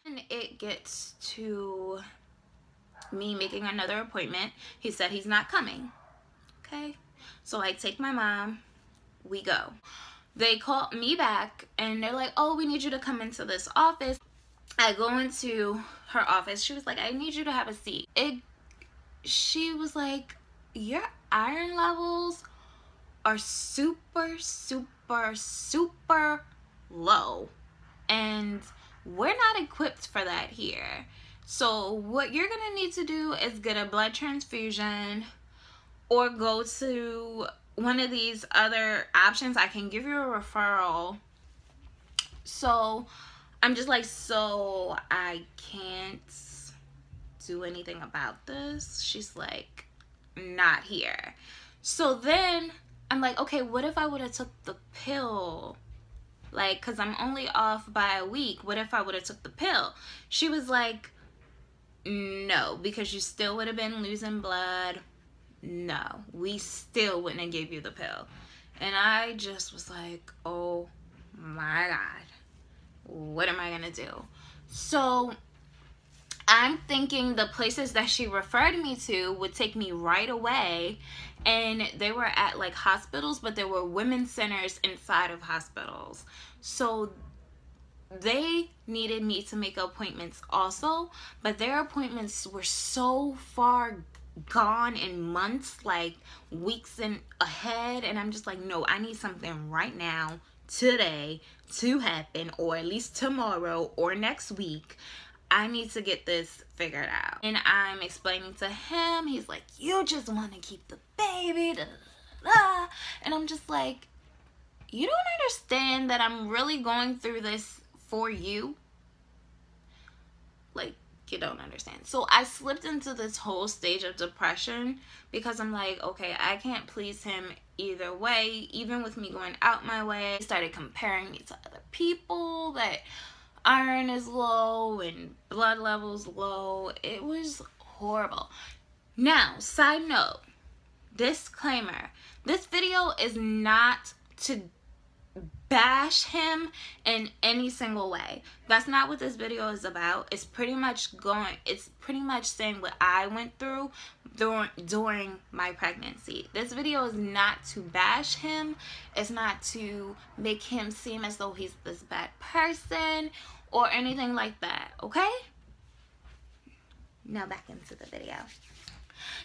And it gets to me making another appointment. He said he's not coming. Okay, so I take my mom, we go. They call me back and they're like, oh, we need you to come into this office. I go into her office. She was like, I need you to have a seat. She was like, your iron levels are super, super, super low. And we're not equipped for that here. So what you're gonna need to do is get a blood transfusion or go to one of these other options. I can give you a referral. So I'm just like, so I can't do anything about this? She's like, not here. So then I'm like, okay, what if I would have took the pill? Like, cause I'm only off by a week. What if I would have took the pill? She was like, no, because you still would have been losing blood. No, we still wouldn't have gave you the pill. And I just was like, oh my God, what am I gonna do? So I'm thinking the places that she referred me to would take me right away, and they were at like hospitals, but there were women's centers inside of hospitals. So they needed me to make appointments also, but their appointments were so far gone in months, like weeks and ahead, and I'm just like, no, I need something right now, today, to happen, or at least tomorrow or next week. I need to get this figured out. And I'm explaining to him, he's like, you just want to keep the baby, da, da, da. And I'm just like, you don't understand that I'm really going through this for you? Like, you don't understand. So I slipped into this whole stage of depression because I'm like, okay, I can't please him either way. Even with me going out my way, he started comparing me to other people that iron is low and blood levels low. It was horrible. Now, side note, disclaimer, this video is not to bash him in any single way. That's not what this video is about. It's pretty much saying what I went through during my pregnancy. This video is not to bash him. It's not to make him seem as though he's this bad person or anything like that, okay? Now back into the video.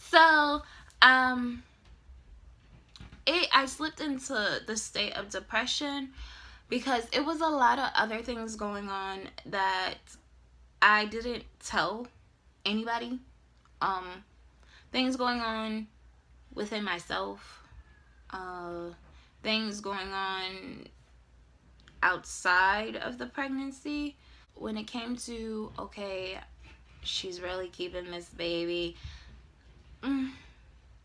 So, I slipped into the state of depression because it was a lot of other things going on that I didn't tell anybody. Things going on within myself, things going on outside of the pregnancy. When it came to, okay, she's really keeping this baby,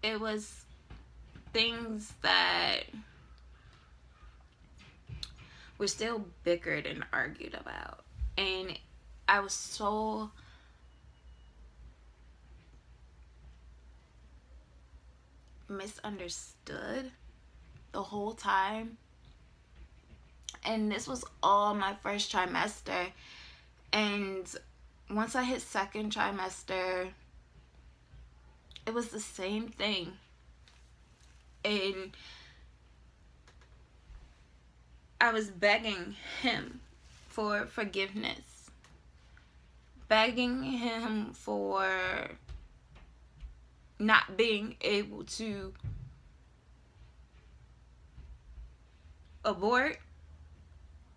it was things that were still bickered and argued about, and I was so misunderstood the whole time. And this was all my first trimester, and once I hit second trimester, it was the same thing. And I was begging him for forgiveness, begging him for not being able to abort,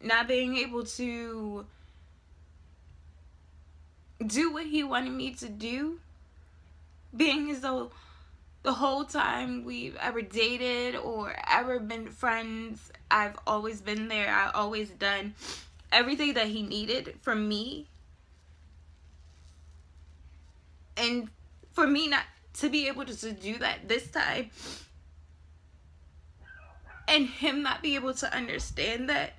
not being able to do what he wanted me to do, being as though the whole time we've ever dated or ever been friends, I've always been there. I've always done everything that he needed from me. And for me not to be able to do that this time, and him not be able to understand that,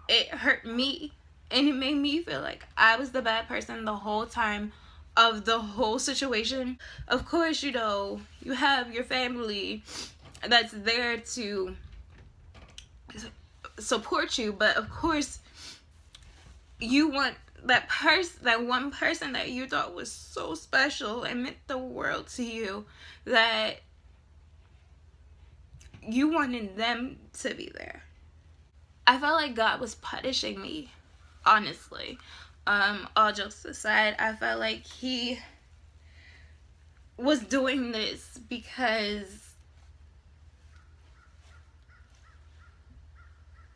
it hurt me. And it made me feel like I was the bad person the whole time of the whole situation. Of course, you know, you have your family that's there to support you, but of course you want that one person that you thought was so special and meant the world to you, that you wanted them to be there. I felt like God was punishing me, honestly. All jokes aside, I felt like he was doing this because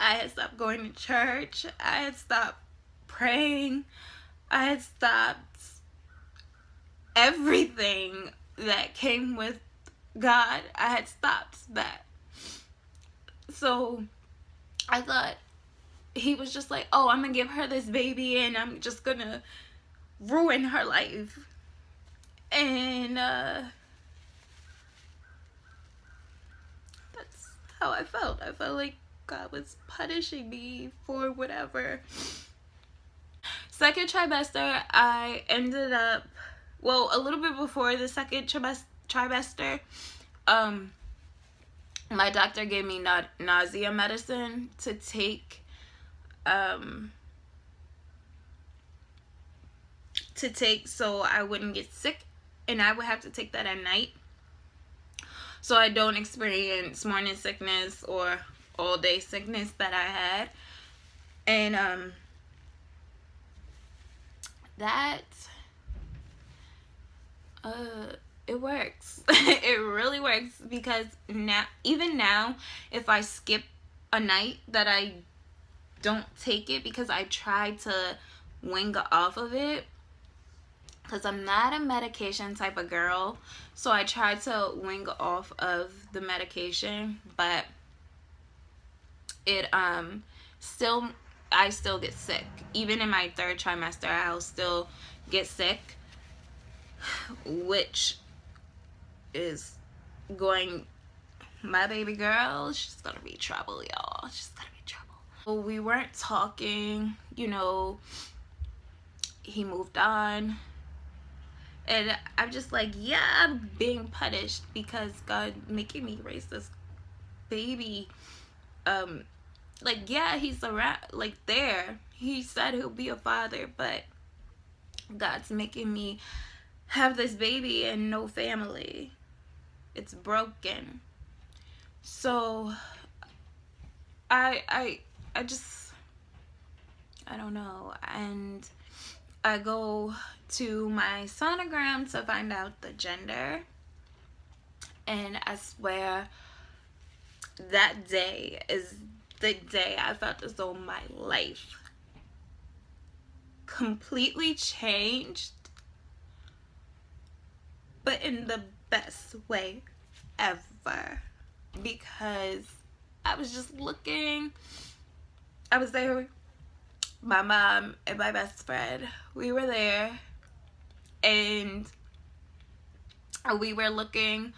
I had stopped going to church. I had stopped praying. I had stopped everything that came with God. I had stopped that. So I thought he was just like, oh, I'm gonna give her this baby and I'm just gonna ruin her life. And that's how I felt. I felt like God was punishing me for whatever. Second trimester, I ended up, well, a little bit before the second trimester, my doctor gave me nausea medicine to take, so I wouldn't get sick, and I would have to take that at night so I don't experience morning sickness or all day sickness that I had. And that it works. It really works, because now, even now, if I skip a night that I don't take it, because I try to wing off of it, because I'm not a medication type of girl, so I try to wing off of the medication, but it I still get sick. Even in my third trimester, I'll still get sick, which is going, my baby girl, she's gonna be trouble, y'all. She's gonna be trouble. Well, we weren't talking, you know, he moved on. And I'm just like, yeah, I'm being punished because God making me raise this baby. Like, yeah, he's around, like, there. He said he'll be a father, but God's making me have this baby and no family. It's broken. So I don't know. And I go to my sonogram to find out the gender, and I swear that day is the day I felt as though my life completely changed, but in the best way ever, because I was just looking, I was there with my mom and my best friend. We were there and we were looking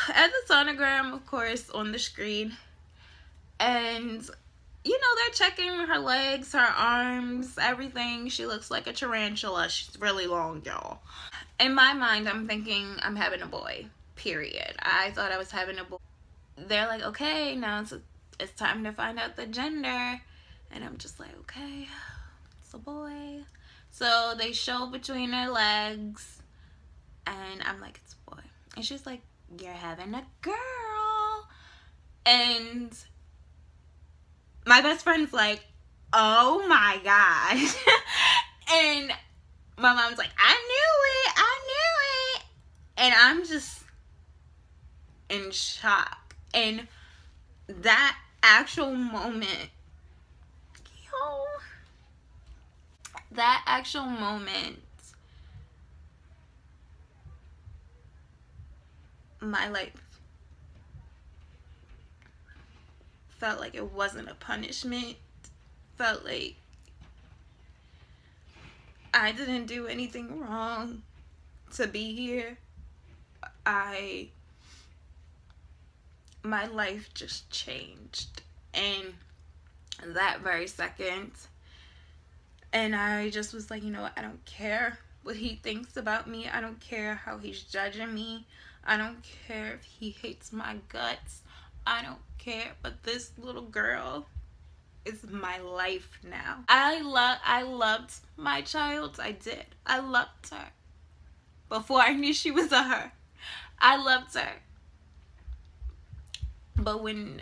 at the sonogram, of course, on the screen, and you know, they're checking her legs, her arms, everything. She looks like a tarantula. She's really long, y'all. In my mind, I'm thinking I'm having a boy, period. I thought I was having a boy. They're like, okay, now it's time to find out the gender. And I'm just like, okay, it's a boy. So they show between her legs, and I'm like, it's a boy. And she's like, you're having a girl. And my best friend's like, oh my gosh. And my mom's like, I knew it. And I'm just in shock. And that actual moment, my life felt like it wasn't a punishment. Felt like I didn't do anything wrong to be here. My life just changed in that very second. And I just was like, you know what, I don't care what he thinks about me. I don't care how he's judging me. I don't care if he hates my guts. I don't care. But this little girl is my life now. I loved my child. I did. I loved her. Before I knew she was a her, I loved her. But when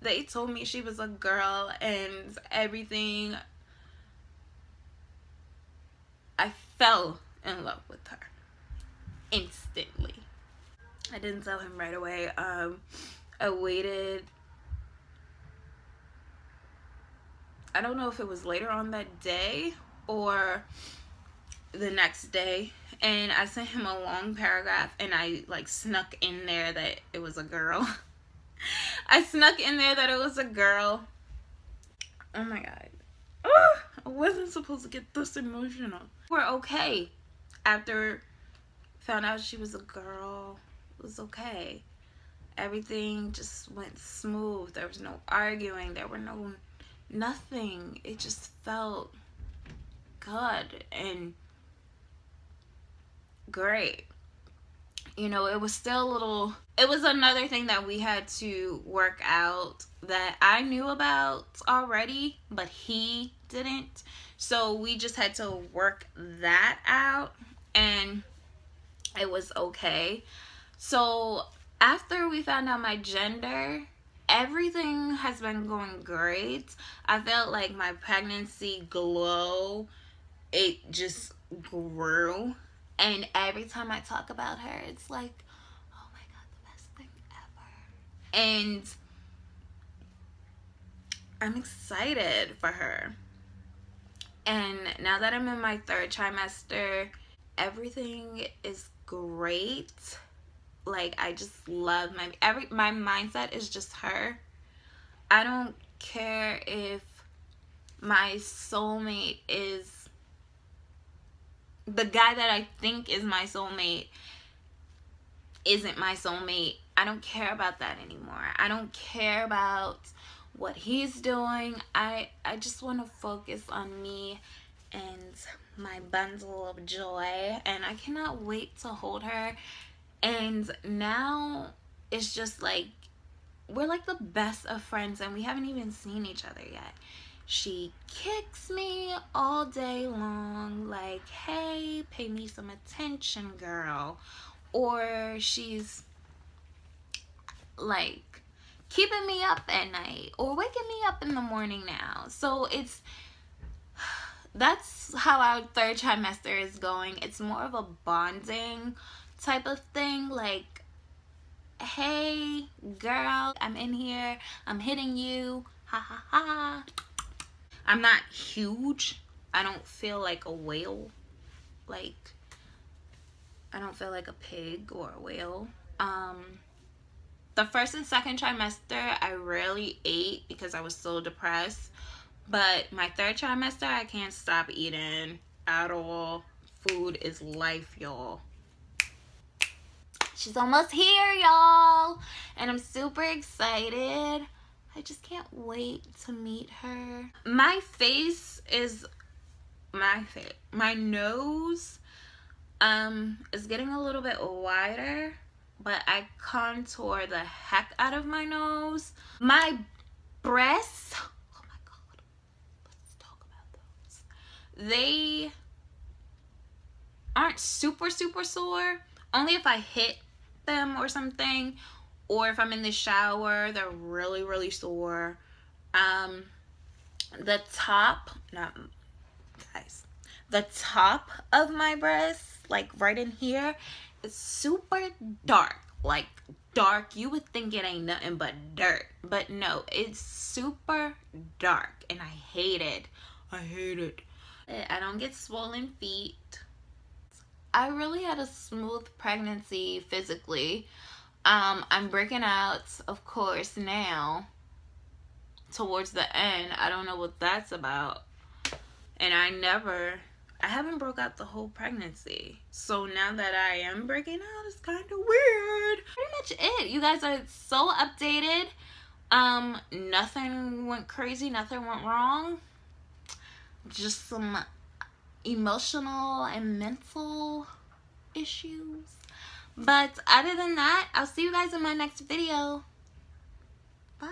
they told me she was a girl and everything, I fell in love with her instantly. I didn't tell him right away. I waited. I don't know if it was later on that day or the next day, and I sent him a long paragraph, and I like snuck in there that it was a girl. I snuck in there that it was a girl. Oh my god. I wasn't supposed to get this emotional. We're okay. After found out she was a girl, it was okay. Everything just went smooth. There was no arguing. There were nothing. It just felt good and great. You know, it was still a little, it was another thing that we had to work out that I knew about already, but he didn't. So we just had to work that out, and it was okay. So after we found out my gender, everything has been going great. I felt like my pregnancy glow, it just grew. And every time I talk about her, it's like, oh my god, the best thing ever. And I'm excited for her. And now that I'm in my 3rd trimester, everything is great. Like, I just love my mindset is just her. I don't care if my soulmate is the guy that I think is my soulmate isn't my soulmate. I don't care about that anymore. I don't care about what he's doing. I just want to focus on me and my bundle of joy, and I cannot wait to hold her. And now it's just like we're like the best of friends, and we haven't even seen each other yet. She kicks me all day long, like, hey, pay me some attention, girl. Or she's like keeping me up at night or waking me up in the morning now. So that's how our 3rd trimester is going. It's more of a bonding type of thing, like, hey girl, I'm in here, I'm hitting you, ha ha ha. I'm not huge. I don't feel like a whale. Like, I don't feel like a pig or a whale. The 1st and 2nd trimester, I rarely ate because I was so depressed. But my 3rd trimester, I can't stop eating at all. Food is life, y'all. She's almost here, y'all. And I'm super excited. I just can't wait to meet her. My face is my nose is getting a little bit wider, but I contour the heck out of my nose. My breasts, oh my god, let's talk about those. They aren't super sore. Only if I hit them or something, or if I'm in the shower, they're really sore. The top, the top of my breast, like right in here, is super dark. Like dark, you would think it ain't nothing but dirt, but no, it's super dark, and I hate it. I don't get swollen feet. I really had a smooth pregnancy physically. I'm breaking out, of course, now towards the end. I don't know what that's about, and I haven't broke out the whole pregnancy. So now that I am breaking out, it's kind of weird. Pretty much it. You guys are so updated. Nothing went crazy, nothing went wrong. Just some emotional and mental issues. But other than that, I'll see you guys in my next video. Bye.